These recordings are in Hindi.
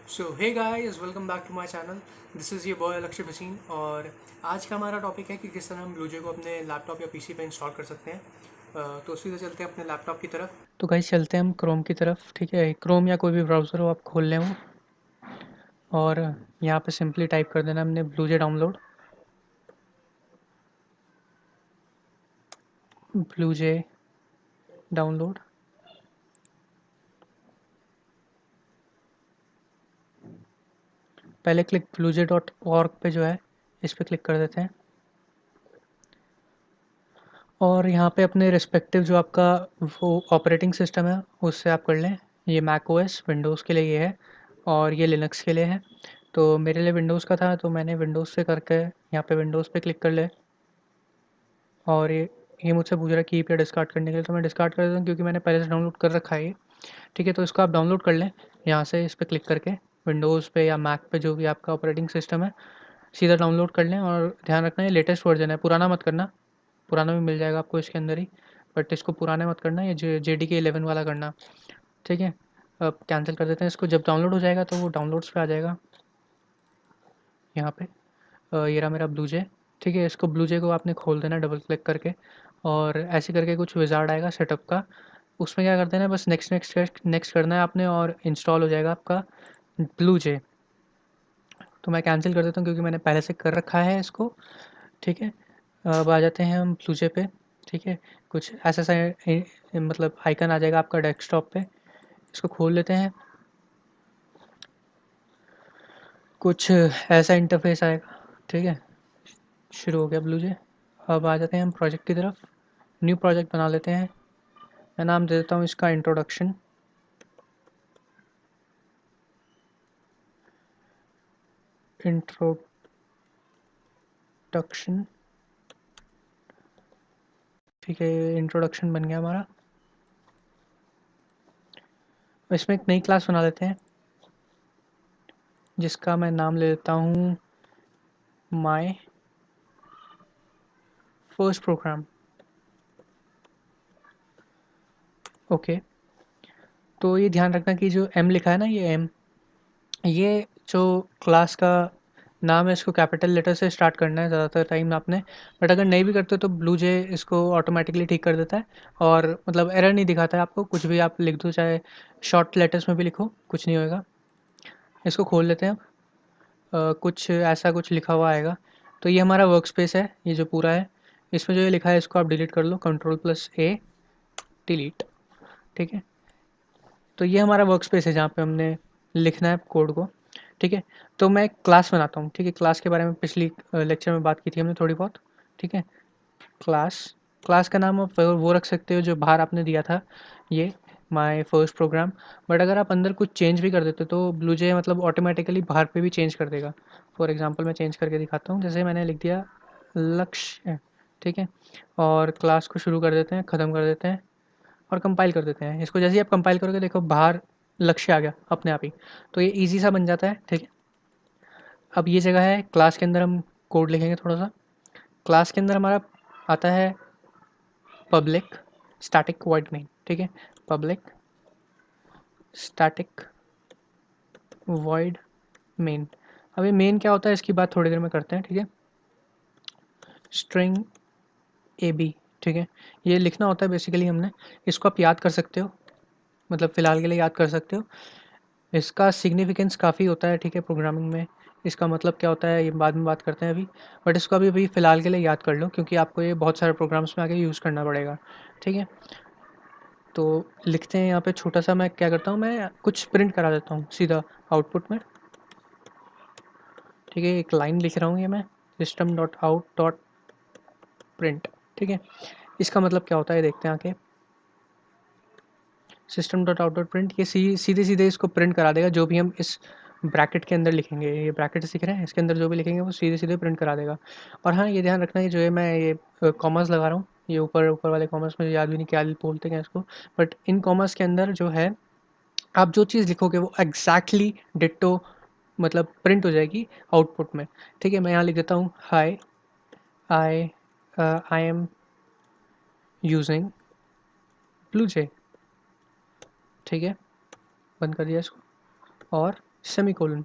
So hey guys, welcome back to my channel. This is your boy Lakshya Bhasin. और आज का हमारा टॉपिक है कि किस तरह हम ब्लूजे को अपने लैपटॉप या पीसी पे इंस्टॉल कर सकते हैं। तो सीधे चलते हैं अपने लैपटॉप की तरफ। तो गाइस चलते हैं हम क्रोम की तरफ। ठीक है, क्रोम या कोई भी ब्राउज़र हो आप खोल लें वो, और यहाँ पे सिंपली टाइप कर देना हमने ब्लूजे डाउनलोड। BlueJ download. पहले क्लिक bluejay.org पे जो है इस पर क्लिक कर देते हैं, और यहाँ पे अपने रिस्पेक्टिव जो आपका वो ऑपरेटिंग सिस्टम है उससे आप कर लें। ये मैक ओएस विंडोज़ के लिए ये है, और ये लिनक्स के लिए है। तो मेरे लिए विंडोज़ का था तो मैंने विंडोज़ से करके यहाँ पे विंडोज़ पे क्लिक कर ले। और ये मुझसे पूछ रहा है कीप या डिस्कार्ड करने के लिए, तो मैं डिस्कार्ड कर देता हूँ क्योंकि मैंने पहले से डाउनलोड कर रखा है ये। ठीक है, तो इसको आप डाउनलोड कर लें यहाँ से, इस पर क्लिक करके विंडोज़ पे या मैक पे जो भी आपका ऑपरेटिंग सिस्टम है सीधा डाउनलोड कर लें। और ध्यान रखना ये लेटेस्ट वर्जन है, पुराना मत करना। पुराना भी मिल जाएगा आपको इसके अंदर ही, बट इसको पुराना मत करना, ये JDK 11 वाला करना। ठीक है, अब कैंसिल कर देते हैं इसको। जब डाउनलोड हो जाएगा तो वो डाउनलोड्स पे आ जाएगा यहाँ पे। ये रहा मेरा ब्लूजे। ठीक है, इसको ब्लूजे को आपने खोल देना डबल क्लिक करके, और ऐसे करके कुछ विज़ार्ड आएगा सेटअप का। उसमें क्या कर देना है, बस नेक्स्ट नेक्स्ट नेक्स्ट करना है आपने, और इंस्टॉल हो जाएगा आपका ब्लूजे। तो मैं कैंसिल कर देता हूँ क्योंकि मैंने पहले से कर रखा है इसको। ठीक है, अब आ जाते हैं हम ब्लूजे पे। ठीक है, कुछ ऐसा सा मतलब आइकन आ जाएगा आपका डेस्कटॉप पे, इसको खोल लेते हैं। कुछ ऐसा इंटरफेस आएगा। ठीक है, शुरू हो गया ब्लूजे। अब आ जाते हैं हम प्रोजेक्ट की तरफ। न्यू प्रोजेक्ट बना लेते हैं। मैं नाम दे देता हूँ इसका इंट्रोडक्शन। इंट्रोडक्शन। ठीक है, इंट्रोडक्शन बन गया हमारा। इसमें एक नई क्लास बना लेते हैं जिसका मैं नाम ले लेता हूँ माय फर्स्ट प्रोग्राम। ओके, तो ये ध्यान रखना कि जो एम लिखा है ना, ये एम, ये जो क्लास का नाम है इसको कैपिटल लेटर से स्टार्ट करना है ज़्यादातर टाइम आपने। बट अगर नहीं भी करते तो ब्लूजे इसको ऑटोमेटिकली ठीक कर देता है, और मतलब एरर नहीं दिखाता है आपको। कुछ भी आप लिख दो, चाहे शॉर्ट लेटर्स में भी लिखो, कुछ नहीं होएगा। इसको खोल लेते हैं। कुछ ऐसा कुछ लिखा हुआ आएगा। तो ये हमारा वर्क स्पेस है, ये जो पूरा है। इसमें जो ये लिखा है इसको आप डिलीट कर लो, Ctrl+A डिलीट। ठीक है, तो ये हमारा वर्क स्पेस है जहाँ पे हमने लिखना है कोड को। ठीक है, तो मैं एक क्लास बनाता हूँ। ठीक है, क्लास के बारे में पिछली लेक्चर में बात की थी हमने थोड़ी बहुत। ठीक है, क्लास। क्लास का नाम आप वो रख सकते हो जो बाहर आपने दिया था, ये माय फर्स्ट प्रोग्राम। बट अगर आप अंदर कुछ चेंज भी कर देते तो ब्लूजे मतलब ऑटोमेटिकली बाहर पे भी चेंज कर देगा। फॉर एग्जांपल मैं चेंज करके दिखाता हूँ, जैसे मैंने लिख दिया लक्ष्य। ठीक है, और क्लास को शुरू कर देते हैं, ख़त्म कर देते हैं, और कंपाइल कर देते हैं इसको। जैसे ही आप कंपाइल करोगे देखो बाहर लक्ष्य आ गया अपने आप ही। तो ये ईजी सा बन जाता है। ठीक है, अब ये जगह है क्लास के अंदर हम कोड लिखेंगे थोड़ा सा। क्लास के अंदर हमारा आता है पब्लिक स्टैटिक वॉइड मेन। ठीक है, पब्लिक स्टैटिक वॉइड मेन। अब ये मेन क्या होता है इसकी बात थोड़ी देर में करते हैं। ठीक है, स्ट्रिंग ए बी। ठीक है, ये लिखना होता है बेसिकली हमने। इसको आप याद कर सकते हो, मतलब फ़िलहाल के लिए याद कर सकते हो। इसका सिग्निफिकेंस काफ़ी होता है। ठीक है, प्रोग्रामिंग में इसका मतलब क्या होता है ये बाद में बात करते हैं अभी। बट इसको अभी फ़िलहाल के लिए याद कर लो क्योंकि आपको ये बहुत सारे प्रोग्राम्स में आगे यूज़ करना पड़ेगा। ठीक है, तो लिखते हैं यहाँ पे छोटा सा। मैं क्या करता हूँ, मैं कुछ प्रिंट करा देता हूँ सीधा आउटपुट में। ठीक है, एक लाइन लिख रहा हूँ ये मैं, system.out.print। ठीक है, इसका मतलब क्या होता है देखते हैं आके। system.out.print ये सीधे सीधे इसको प्रिंट करा देगा जो भी हम इस ब्रैकेट के अंदर लिखेंगे। ये ब्रैकेट दिख रहे हैं, इसके अंदर जो भी लिखेंगे वो सीधे सीधे प्रिंट करा देगा। और हाँ, ये ध्यान रखना, ये जो है मैं ये कॉमर्स लगा रहा हूँ, ये ऊपर ऊपर वाले कॉमर्स, मुझे याद भी नहीं क्या बोलते हैं इसको। बट इन कॉमर्स के अंदर जो है आप जो चीज़ लिखोगे वो एग्जैक्टली डिट्टो मतलब प्रिंट हो जाएगी आउटपुट में। ठीक है, मैं यहाँ लिख देता हूँ हाय आई आई एम यूजिंग ब्लूजे। ठीक है, बंद कर दिया इसको। और सेमीकोलन,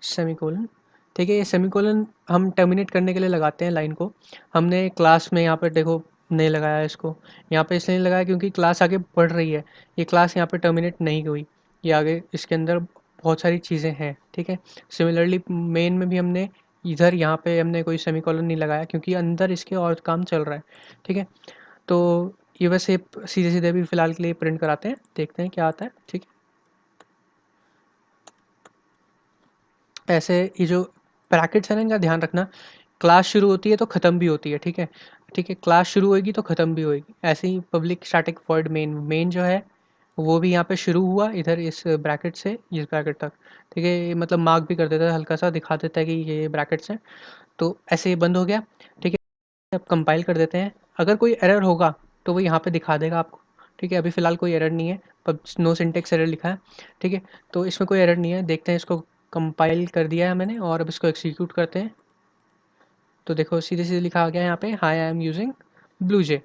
सेमीकोलन, ठीक है। ये सेमीकोलन हम टर्मिनेट करने के लिए लगाते हैं लाइन को। हमने क्लास में यहाँ पर देखो नहीं लगाया इसको, यहाँ पे इसलिए नहीं लगाया क्योंकि क्लास आगे बढ़ रही है, ये क्लास यहाँ पे टर्मिनेट नहीं हुई, ये आगे इसके अंदर बहुत सारी चीज़ें हैं, ठीक है। सिमिलरली मेन में भी हमने इधर यहाँ पे हमने कोई सेमीकोलन नहीं लगाया क्योंकि अंदर इसके और काम चल रहा है, ठीक है। तो ये वैसे सीधे सीधे भी फिलहाल के लिए प्रिंट कराते हैं, देखते हैं क्या आता है, ठीक है। ऐसे ये जो ब्रैकेट्स है ना, इनका ध्यान रखना, क्लास शुरू होती है तो ख़त्म भी होती है, ठीक है। ठीक है, क्लास शुरू होएगी तो ख़त्म भी होएगी। ऐसे ही public static void main, main जो है वो भी यहाँ पे शुरू हुआ इधर इस ब्रैकेट से इस ब्रैकेट तक, ठीक है। ये मतलब मार्क भी कर देता है, हल्का सा दिखा देता है कि ये ब्रैकेट्स हैं। तो ऐसे ये बंद हो गया, ठीक है। अब कंपाइल कर देते हैं, अगर कोई एरर होगा तो वो यहाँ पे दिखा देगा आपको, ठीक है। अभी फ़िलहाल कोई एरर नहीं है, पर नो सिंटेक्स एरर लिखा है, ठीक है। तो इसमें कोई एरर नहीं है, देखते हैं। इसको कंपाइल कर दिया है मैंने और अब इसको एग्जीक्यूट करते हैं। तो देखो सीधे सीधे लिखा आ गया यहाँ पे, high I am using BlueJ,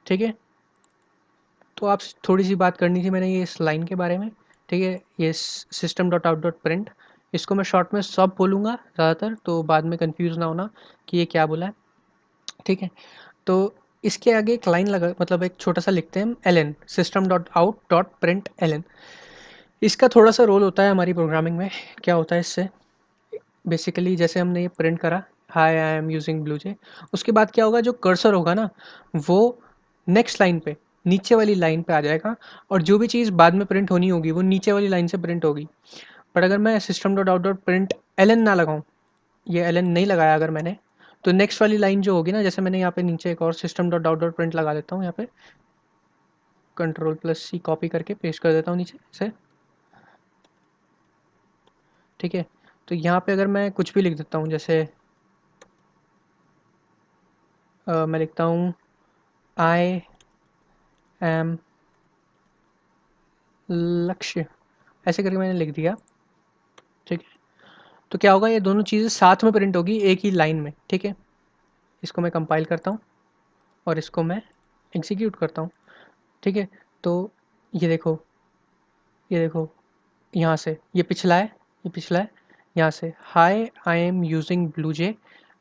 ठीक है। तो आप थोड़ी सी बात करनी थी मैंने ये इस लाइन के बारे में, ठीक है। ये system dot out dot print, इसको मैं शॉर्ट में सब बोलूँगा ज़्यादातर, तो बाद में कंफ्यूज ना होना कि ये क्या बोला है, ठीक है। तो इसके आगे एक लाइन लगा, मतलब एक छोटा सा लिखते हैं हम, L N, system dot out dot print L N. इसका थोड़ा सा रोल होता है हमारी प्रोग्रामिंग में। क्या होता है इससे, बेसिकली जैसे हमने ये प्रिंट करा, high I am using BlueJ, उसके बाद क्या होगा, जो कर्सर होगा ना वो नेक्स्ट लाइन पे, नीचे वाली लाइन पे आ जाएगा, और जो भी चीज़ बाद में प्रिंट होनी होगी वो नीचे वाली लाइन से प्रिंट होगी। बट अगर मैं system dot out dot print L N ना लगाऊँ, ये एल एन नहीं लगाया अगर मैंने, तो नेक्स्ट वाली लाइन जो होगी ना, जैसे मैंने यहाँ पे नीचे एक और system dot out dot print लगा देता हूँ, यहाँ पे कंट्रोल प्लस सी कॉपी करके पेस्ट कर देता हूँ नीचे से, ठीक है। तो यहाँ पे अगर मैं कुछ भी लिख देता हूँ, जैसे मैं लिखता हूँ आई एम लक्ष्य, ऐसे करके मैंने लिख दिया, ठीक है। तो क्या होगा, ये दोनों चीज़ें साथ में प्रिंट होगी एक ही लाइन में, ठीक है। इसको मैं कंपाइल करता हूँ और इसको मैं एग्जीक्यूट करता हूँ, ठीक है। तो ये देखो, ये देखो, यहाँ से ये पिछला है, ये पिछला है, यहाँ से high I am using BlueJ,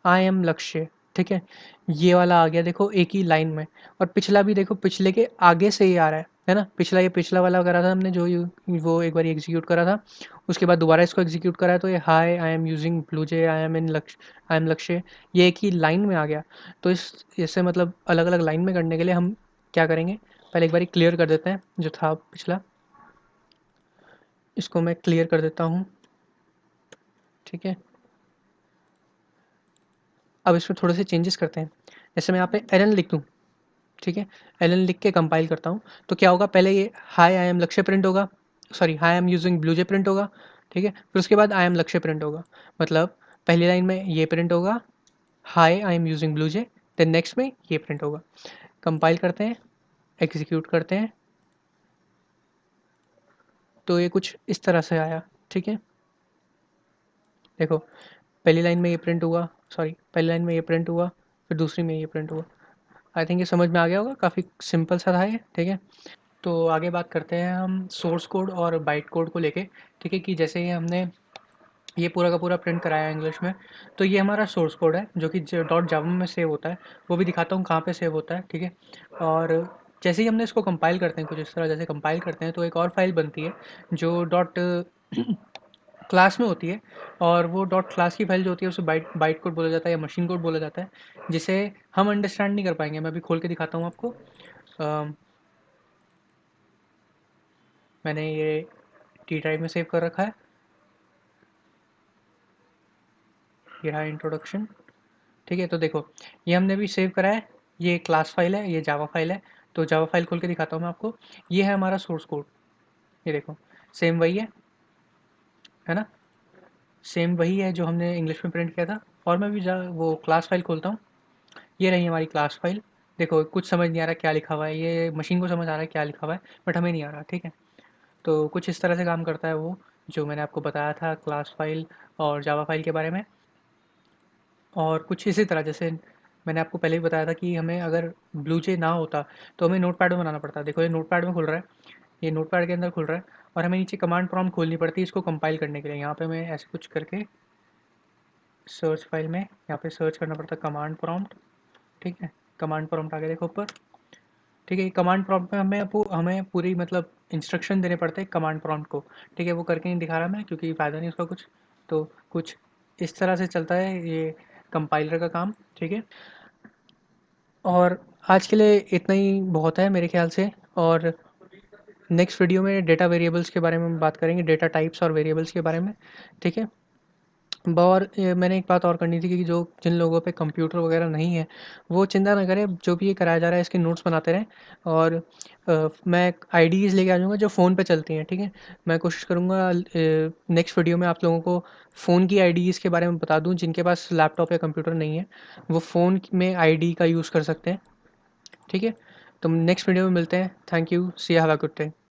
I M लक्ष्य, ठीक है। ये वाला आ गया देखो एक ही लाइन में, और पिछला भी देखो पिछले के आगे से ही आ रहा है ना। पिछला ये पिछला वाला करा था हमने जो वो एक बार एग्जीक्यूट करा था, उसके बाद दोबारा इसको एग्जीक्यूट करा है, तो ये hi I am using BlueJ, I am in Lakshya, I M लक्ष्य, ये एक ही लाइन में आ गया। तो इस इससे मतलब अलग अलग लाइन में करने के लिए हम क्या करेंगे, पहले एक बार क्लियर कर देते हैं जो था पिछला, इसको मैं क्लियर कर देता हूँ, ठीक है। अब इसमें थोड़े से चेंजेस करते हैं, जैसे मैं यहाँ पे एलन लिख दूँ, ठीक है। एलन लिख के कंपाइल करता हूँ, तो क्या होगा, पहले ये हाई आई एम लक्ष्य प्रिंट होगा, sorry high I am using BlueJ print होगा, ठीक है। फिर उसके बाद आई एम लक्ष्य प्रिंट होगा, मतलब पहली लाइन में ये प्रिंट होगा, hi I am using BlueJ, then next में ये प्रिंट होगा। कंपाइल करते हैं, एग्जीक्यूट करते हैं, तो ये कुछ इस तरह से आया, ठीक है। देखो पहली लाइन में ये प्रिंट हुआ, सॉरी पहली लाइन में ये प्रिंट हुआ, फिर दूसरी में ये प्रिंट हुआ। आई थिंक ये समझ में आ गया होगा, काफ़ी सिंपल सा था ये, ठीक है। तो आगे बात करते हैं हम सोर्स कोड और बाइट कोड को लेके, ठीक है। कि जैसे ही हमने ये पूरा का पूरा प्रिंट कराया है इंग्लिश में, तो ये हमारा सोर्स कोड है जो कि डॉट जावा में सेव होता है, वो भी दिखाता हूँ कहाँ पे सेव होता है, ठीक है। और जैसे ही हमने इसको कंपाइल करते हैं कुछ इस तरह, जैसे कंपाइल करते हैं तो एक और फाइल बनती है जो डॉट क्लास में होती है, और वो डॉट क्लास की फाइल जो होती है उसे बाइट बाइट कोड बोला जाता है या मशीन कोड बोला जाता है, जिसे हम अंडरस्टैंड नहीं कर पाएंगे। मैं अभी खोल के दिखाता हूँ आपको। मैंने ये टी ड्राइव में सेव कर रखा है, ये रहा इंट्रोडक्शन, ठीक है। तो देखो ये हमने भी सेव करा है, ये क्लास फाइल है, ये जावा फाइल है। तो जावा फाइल खोल के दिखाता हूँ मैं आपको, ये है हमारा सोर्स कोड, ये देखो सेम वही है ना, सेम वही है जो हमने इंग्लिश में प्रिंट किया था। और मैं भी वो क्लास फाइल खोलता हूँ, ये रही हमारी क्लास फाइल। देखो कुछ समझ नहीं आ रहा क्या लिखा हुआ है, ये मशीन को समझ आ रहा है क्या लिखा हुआ है, बट हमें नहीं आ रहा, ठीक है। तो कुछ इस तरह से काम करता है वो, जो मैंने आपको बताया था क्लास फाइल और जावा फाइल के बारे में। और कुछ इसी तरह, जैसे मैंने आपको पहले ही बताया था कि हमें अगर ब्लूजे ना होता तो हमें नोटपैड में बनाना पड़ता। देखो ये नोटपैड में खुल रहा है, ये नोटपैड के अंदर खुल रहा है, और हमें नीचे कमांड प्रॉम्प्ट खोलनी पड़ती है इसको कंपाइल करने के लिए। यहाँ पे मैं ऐसे कुछ करके सर्च फाइल में यहाँ पे सर्च करना पड़ता है कमांड प्रॉम्प्ट, ठीक है। कमांड प्रॉम्प्ट आगे देखो ऊपर, ठीक है। कमांड प्रॉम्प्ट में हमें पूरी मतलब इंस्ट्रक्शन देने पड़ते हैं कमांड प्रॉम्प्ट को, ठीक है। वो करके नहीं दिखा रहा मैं क्योंकि फ़ायदा नहीं उसका कुछ। तो कुछ इस तरह से चलता है ये कंपाइलर का काम, ठीक है। और आज के लिए इतना ही बहुत है मेरे ख्याल से। और नेक्स्ट वीडियो में डेटा वेरिएबल्स के बारे में बात करेंगे, डेटा टाइप्स और वेरिएबल्स के बारे में, ठीक है। और मैंने एक बात और करनी थी कि जो जिन लोगों पे कंप्यूटर वगैरह नहीं है वो चिंता ना करें, जो भी ये कराया जा रहा है इसके नोट्स बनाते रहें। और मैं आईडीज़ लेके आ जाऊँगा जो फ़ोन पे चलती हैं, ठीक है। मैं कोशिश करूँगा नेक्स्ट वीडियो में आप लोगों को फ़ोन की आईडीज़ के बारे में बता दूँ, जिनके पास लैपटॉप या कंप्यूटर नहीं है वो फ़ोन में आईडी का यूज़ कर सकते हैं, ठीक है। तो नेक्स्ट वीडियो में मिलते हैं। Thank you, see have a good day.